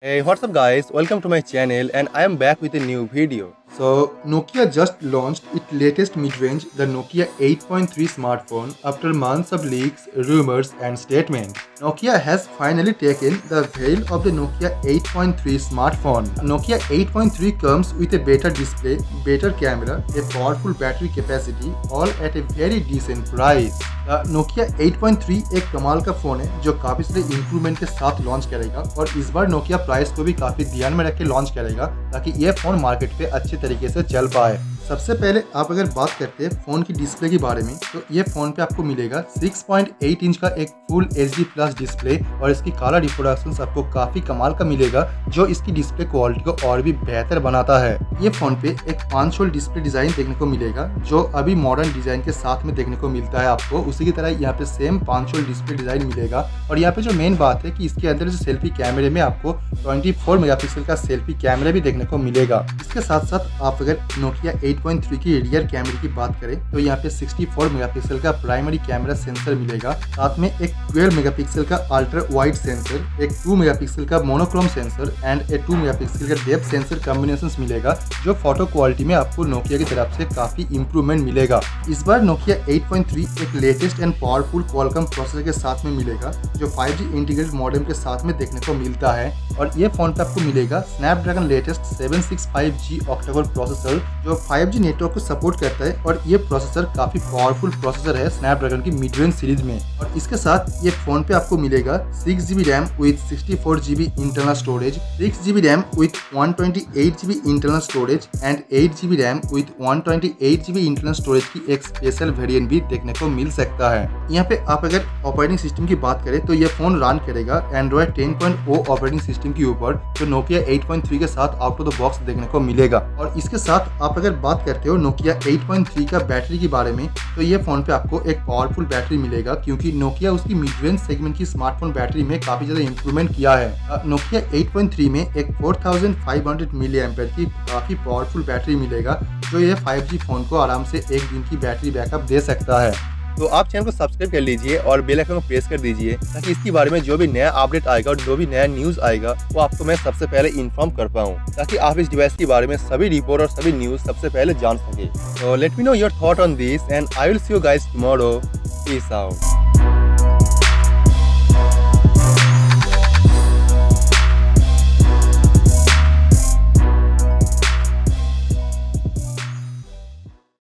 Hey, what's up guys? Welcome to my channel and I am back with a new video. So, Nokia just launched its latest mid-range, the Nokia 8.3 smartphone after months of leaks, rumors and statements. Nokia has finally taken the veil of the Nokia 8.3 smartphone. Nokia 8.3 comes with a better display, better camera, a powerful battery capacity, all at a very decent price. Nokia 8.3 एक कमाल का phone है जो काफी सारे improvement के साथ launch करेगा और इस बार नोकिया प्राइस को भी काफी ध्यान में रख के लॉन्च करेगा ताकि यह फोन मार्केट पे अच्छे तरीके से चल पाए। सबसे पहले आप अगर बात करते हैं फोन की डिस्प्ले के बारे में तो ये फोन पे आपको मिलेगा 6.8 इंच का एक फुल HD प्लस डिस्प्ले और इसकी कलर रिप्रोडक्शन आपको काफी कमाल का मिलेगा जो इसकी डिस्प्ले क्वालिटी को और भी बेहतर बनाता है। ये फोन पे एक 5 होल डिस्प्ले डिजाइन देखने को मिलेगा जो अभी मॉडर्न डिजाइन के साथ में देखने को मिलता है आपको, उसी की तरह यहाँ पे सेम 5 होल डिस्प्ले डिजाइन मिलेगा। और यहाँ पे जो मेन बात है कि इसके अंदर जो सेल्फी कैमरे में आपको 24 मेगापिक्सल का सेल्फी कैमरा भी देखने को मिलेगा। इसके साथ साथ आप अगर नोकिया 8.3 की रियर कैमरे की बात करें तो यहाँ पे 64 मेगापिक्सल का प्राइमरी कैमरा सेंसर मिलेगा, साथ में एक 12 मेगापिक्सल का अल्ट्रा वाइड सेंसर, एक 2 मेगापिक्सल का monochrome sensor and A 2 megapixel का डेप्थ सेंसर कॉम्बिनेशन मिलेगा जो फोटो क्वालिटी में आपको नोकिया की तरफ से काफी इंप्रूवमेंट मिलेगा। इस बार नोकिया 8.3 एक latest and powerful Qualcomm processor के साथ में मिलेगा जो 5G इंटीग्रेटेड मॉडेम के साथ में देखने को मिलता है और ये फोन पे आपको मिलेगा Snapdragon latest 765G octa core processor जो 5G नेटवर्क को सपोर्ट करता है और ये प्रोसेसर काफी पावरफुल प्रोसेसर है स्नैपड्रैगन की मिड रेंज सीरीज में। और इसके साथ ये फोन पे आपको मिलेगा 6GB RAM with 64GB internal storage, 6GB RAM with 128GB internal storage and 8GB RAM with 128GB internal storage की एक स्पेशल वेरिएंट भी देखने को मिल सकता है। यहाँ पे आप अगर ऑपरेटिंग सिस्टम की बात करें तो ये फोन रन करेगा एंड्रॉइड 10.0 ऑपरेटिंग सिस्टम के ऊपर जो नोकिया 8.3 के साथ आउट ऑफ द बॉक्स देखने को मिलेगा। और इसके साथ आप अगर बात करते हो नोकिया 8.3 का बैटरी के बारे में तो ये फोन पे आपको एक पावरफुल बैटरी मिलेगा क्योंकि नोकिया उसकी मिड रेंज सेगमेंट की स्मार्टफोन बैटरी में काफी ज्यादा इंप्रूवमेंट किया है। नोकिया 8.3 में एक 4500 मिली एम्पेयर की काफी पावरफुल बैटरी मिलेगा जो ये 5G फोन को आराम से एक दिन की बैटरी बैकअप दे सकता है। तो आप चैनल को सब्सक्राइब कर लीजिए और बेल आइकन को प्रेस कर दीजिए ताकि इसके बारे में जो भी नया अपडेट आएगा और जो भी नया न्यूज आएगा वो आपको मैं सबसे पहले इन्फॉर्म कर पाऊँ ताकि आप इस डिवाइस के बारे में सभी रिपोर्ट और सभी न्यूज सबसे पहले जान सके। तो let me know your thought on this and I will see you guys tomorrow. Peace out.